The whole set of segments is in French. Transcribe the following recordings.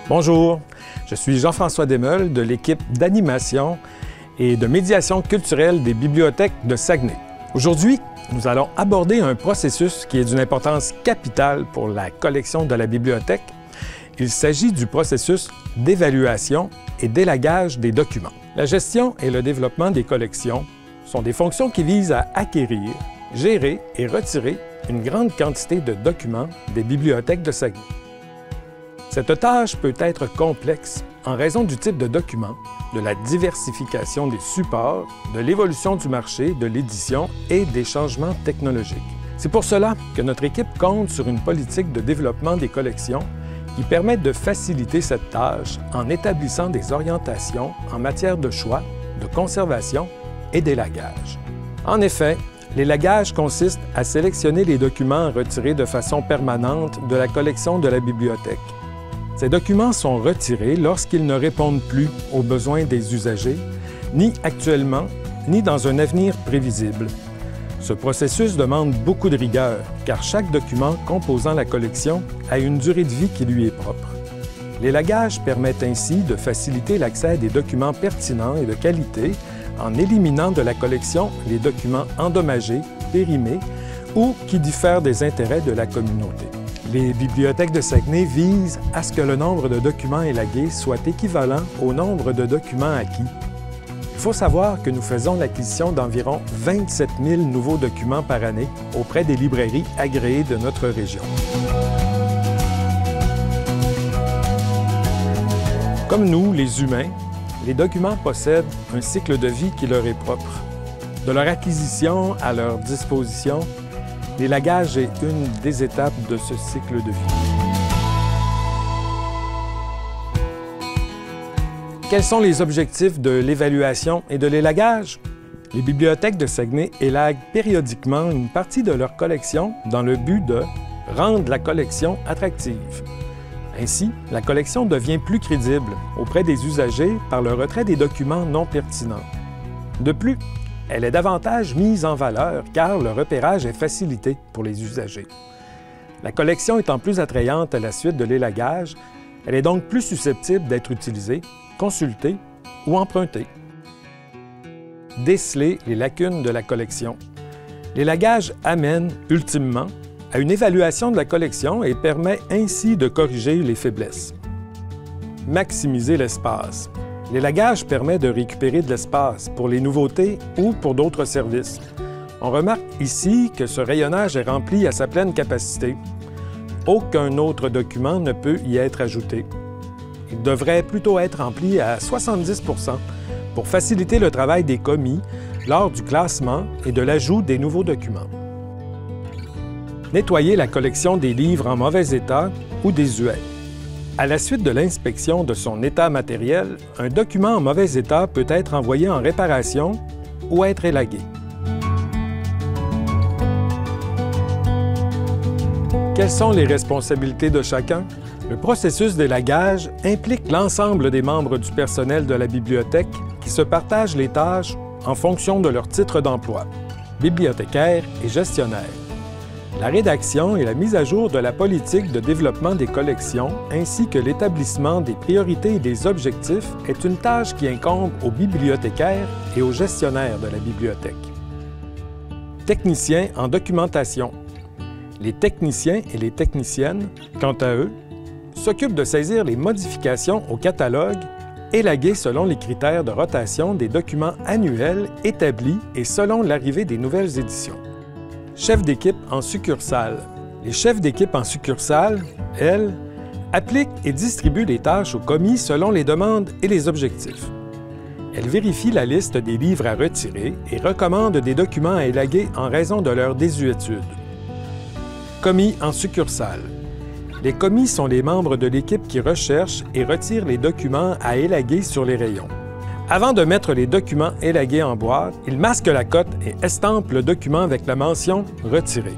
Bonjour, je suis Jean-François Desmeules de l'équipe d'animation et de médiation culturelle des bibliothèques de Saguenay. Aujourd'hui, nous allons aborder un processus qui est d'une importance capitale pour la collection de la bibliothèque. Il s'agit du processus d'évaluation et d'élagage des documents. La gestion et le développement des collections sont des fonctions qui visent à acquérir, gérer et retirer une grande quantité de documents des bibliothèques de Saguenay. Cette tâche peut être complexe en raison du type de document, de la diversification des supports, de l'évolution du marché, de l'édition et des changements technologiques. C'est pour cela que notre équipe compte sur une politique de développement des collections qui permet de faciliter cette tâche en établissant des orientations en matière de choix, de conservation et d'élagage. En effet, l'élagage consiste à sélectionner les documents retirés de façon permanente de la collection de la bibliothèque. Ces documents sont retirés lorsqu'ils ne répondent plus aux besoins des usagers, ni actuellement, ni dans un avenir prévisible. Ce processus demande beaucoup de rigueur, car chaque document composant la collection a une durée de vie qui lui est propre. L'élagage permet ainsi de faciliter l'accès à des documents pertinents et de qualité en éliminant de la collection les documents endommagés, périmés ou qui diffèrent des intérêts de la communauté. Les bibliothèques de Saguenay visent à ce que le nombre de documents élagués soit équivalent au nombre de documents acquis. Il faut savoir que nous faisons l'acquisition d'environ 27 000 nouveaux documents par année auprès des librairies agréées de notre région. Comme nous, les humains, les documents possèdent un cycle de vie qui leur est propre. De leur acquisition à leur disposition, l'élagage est une des étapes de ce cycle de vie. Quels sont les objectifs de l'évaluation et de l'élagage? Les bibliothèques de Saguenay élaguent périodiquement une partie de leur collection dans le but de rendre la collection attractive. Ainsi, la collection devient plus crédible auprès des usagers par le retrait des documents non pertinents. De plus, elle est davantage mise en valeur car le repérage est facilité pour les usagers. La collection étant plus attrayante à la suite de l'élagage, elle est donc plus susceptible d'être utilisée, consultée ou empruntée. Déceler les lacunes de la collection. L'élagage amène, ultimement, à une évaluation de la collection et permet ainsi de corriger les faiblesses. Maximiser l'espace. L'élagage permet de récupérer de l'espace pour les nouveautés ou pour d'autres services. On remarque ici que ce rayonnage est rempli à sa pleine capacité. Aucun autre document ne peut y être ajouté. Il devrait plutôt être rempli à 70 % pour faciliter le travail des commis lors du classement et de l'ajout des nouveaux documents. Nettoyer la collection des livres en mauvais état ou désuets. À la suite de l'inspection de son état matériel, un document en mauvais état peut être envoyé en réparation ou être élagué. Quelles sont les responsabilités de chacun? Le processus d'élagage implique l'ensemble des membres du personnel de la bibliothèque qui se partagent les tâches en fonction de leur titre d'emploi, bibliothécaire et gestionnaire. La rédaction et la mise à jour de la politique de développement des collections ainsi que l'établissement des priorités et des objectifs est une tâche qui incombe aux bibliothécaires et aux gestionnaires de la bibliothèque. Techniciens en documentation. Les techniciens et les techniciennes, quant à eux, s'occupent de saisir les modifications au catalogue élaguées selon les critères de rotation des documents annuels établis et selon l'arrivée des nouvelles éditions. Chefs d'équipe en succursale. Les chefs d'équipe en succursale, elles, appliquent et distribuent les tâches aux commis selon les demandes et les objectifs. Elles vérifient la liste des livres à retirer et recommandent des documents à élaguer en raison de leur désuétude. Commis en succursale. Les commis sont les membres de l'équipe qui recherchent et retirent les documents à élaguer sur les rayons. Avant de mettre les documents élagués en boîte, ils masquent la cote et estampent le document avec la mention « Retiré ».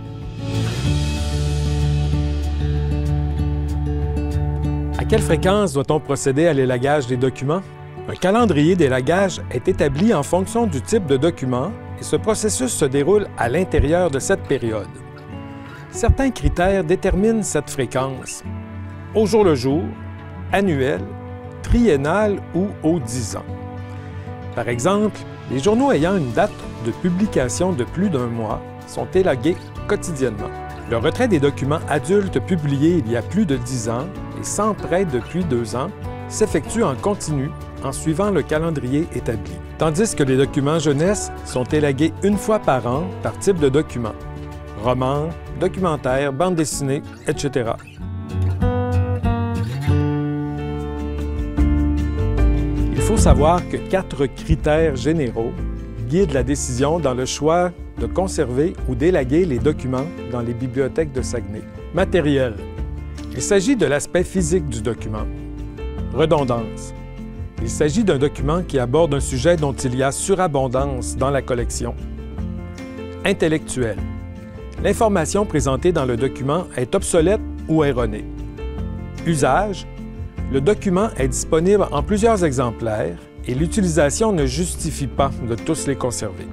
À quelle fréquence doit-on procéder à l'élagage des documents? Un calendrier d'élagage est établi en fonction du type de document et ce processus se déroule à l'intérieur de cette période. Certains critères déterminent cette fréquence. Au jour le jour, annuelle, triennale ou aux 10 ans. Par exemple, les journaux ayant une date de publication de plus d'1 mois sont élagués quotidiennement. Le retrait des documents adultes publiés il y a plus de 10 ans et sans prêt depuis 2 ans s'effectue en continu en suivant le calendrier établi, tandis que les documents jeunesse sont élagués 1 fois par an par type de document: roman, documentaire, bande dessinée, etc. Il faut savoir que 4 critères généraux guident la décision dans le choix de conserver ou d'élaguer les documents dans les bibliothèques de Saguenay. Matériel. Il s'agit de l'aspect physique du document. Redondance. Il s'agit d'un document qui aborde un sujet dont il y a surabondance dans la collection. Intellectuel. L'information présentée dans le document est obsolète ou erronée. Usage. Le document est disponible en plusieurs exemplaires et l'utilisation ne justifie pas de tous les conserver.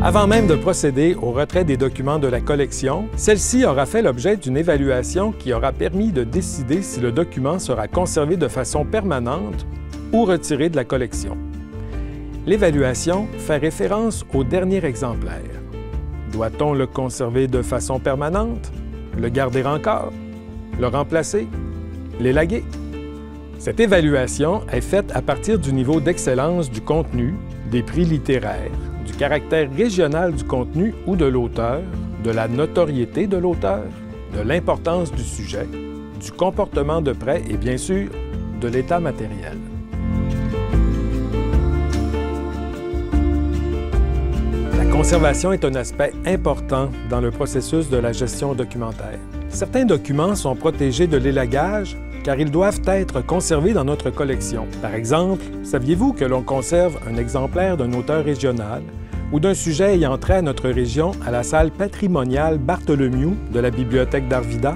Avant même de procéder au retrait des documents de la collection, celle-ci aura fait l'objet d'une évaluation qui aura permis de décider si le document sera conservé de façon permanente ou retiré de la collection. L'évaluation fait référence au dernier exemplaire. Doit-on le conserver de façon permanente? Le garder encore? Le remplacer? L'élaguer? Cette évaluation est faite à partir du niveau d'excellence du contenu, des prix littéraires, du caractère régional du contenu ou de l'auteur, de la notoriété de l'auteur, de l'importance du sujet, du comportement de prêt et bien sûr, de l'état matériel. La conservation est un aspect important dans le processus de la gestion documentaire. Certains documents sont protégés de l'élagage car ils doivent être conservés dans notre collection. Par exemple, saviez-vous que l'on conserve un exemplaire d'un auteur régional ou d'un sujet ayant trait à notre région à la salle patrimoniale Bartholomew de la Bibliothèque d'Arvida?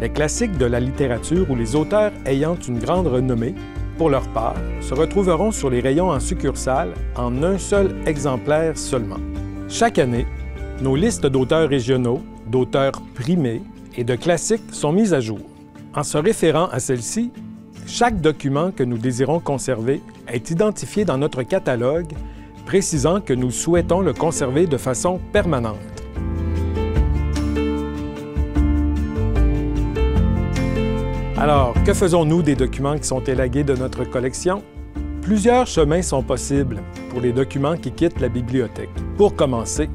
Les classiques de la littérature ou les auteurs ayant une grande renommée, pour leur part, se retrouveront sur les rayons en succursale en un seul exemplaire seulement. Chaque année, nos listes d'auteurs régionaux, d'auteurs primés et de classiques sont mises à jour. En se référant à celle-ci, chaque document que nous désirons conserver est identifié dans notre catalogue, précisant que nous souhaitons le conserver de façon permanente. Alors, que faisons-nous des documents qui sont élagués de notre collection? Plusieurs chemins sont possibles pour les documents qui quittent la bibliothèque. Pour commencer,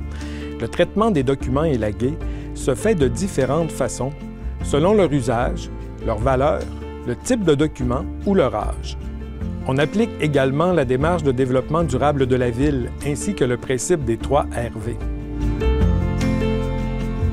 le traitement des documents élagués se fait de différentes façons, selon leur usage, leur valeur, le type de document ou leur âge. On applique également la démarche de développement durable de la ville ainsi que le principe des 3 RV.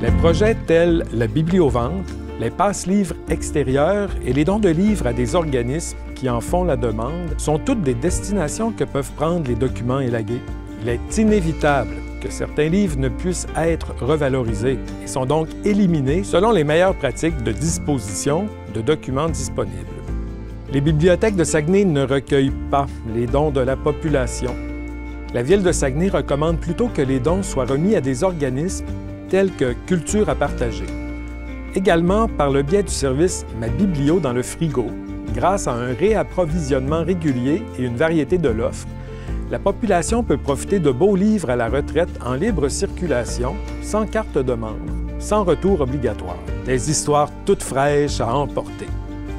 Les projets tels la bibliovente, les passe-livres extérieurs et les dons de livres à des organismes qui en font la demande sont toutes des destinations que peuvent prendre les documents élagués. Il est inévitable que certains livres ne puissent être revalorisés et sont donc éliminés selon les meilleures pratiques de disposition de documents disponibles. Les bibliothèques de Saguenay ne recueillent pas les dons de la population. La Ville de Saguenay recommande plutôt que les dons soient remis à des organismes tels que Culture à partager. Également par le biais du service Ma Biblio dans le frigo, grâce à un réapprovisionnement régulier et une variété de l'offre, la population peut profiter de beaux livres à la retraite en libre circulation, sans carte de membre, sans retour obligatoire. Des histoires toutes fraîches à emporter.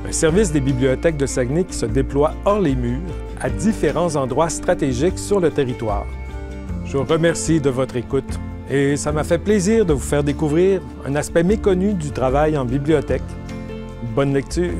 Un service des bibliothèques de Saguenay qui se déploie hors les murs, à différents endroits stratégiques sur le territoire. Je vous remercie de votre écoute et ça m'a fait plaisir de vous faire découvrir un aspect méconnu du travail en bibliothèque. Bonne lecture!